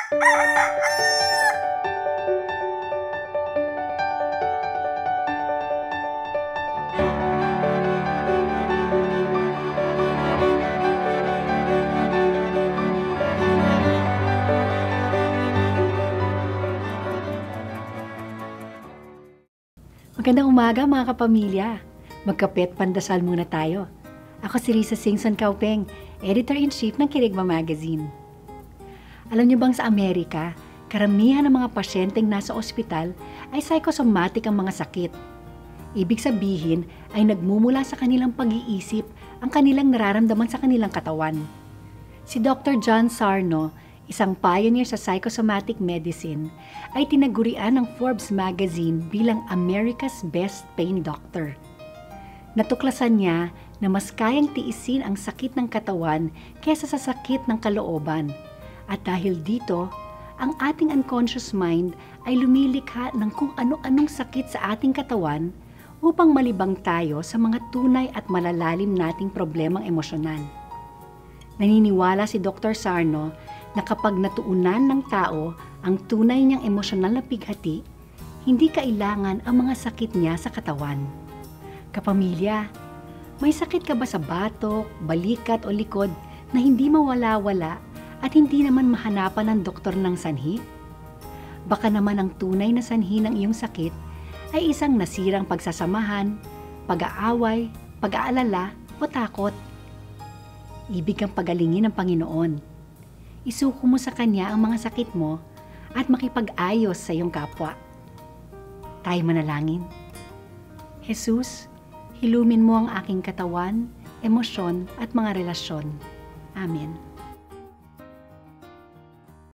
Magandang umaga mga kapamilya. Magkape at pandasal muna tayo. Ako si Risa Singson Kaupeng, Editor-in-Chief ng Kirigma Magazine. Alam niyo bang sa Amerika, karamihan ng mga pasyenteng nasa ospital ay psychosomatic ang mga sakit. Ibig sabihin ay nagmumula sa kanilang pag-iisip ang kanilang nararamdaman sa kanilang katawan. Si Dr. John Sarno, isang pioneer sa psychosomatic medicine, ay tinagurian ng Forbes magazine bilang America's Best Pain Doctor. Natuklasan niya na mas kayang tiisin ang sakit ng katawan kaysa sa sakit ng kalooban. At dahil dito, ang ating unconscious mind ay lumilikha ng kung ano-anong sakit sa ating katawan upang malibang tayo sa mga tunay at malalalim nating problemang emosyonal. Naniniwala si Dr. Sarno na kapag natuunan ng tao ang tunay niyang emosyonal na pighati, hindi kailangan ang mga sakit niya sa katawan. Kapamilya, may sakit ka ba sa batok, balikat o likod na hindi mawala-wala at hindi naman mahanapan ng doktor ng sanhi? Baka naman ang tunay na sanhi ng iyong sakit ay isang nasirang pagsasamahan, pag-aaway, pag-aalala o takot. Ibig kang pagalingin ng Panginoon. Isuko mo sa Kanya ang mga sakit mo at makipag-ayos sa iyong kapwa. Tayo manalangin. Jesus, hilumin mo ang aking katawan, emosyon at mga relasyon. Amen.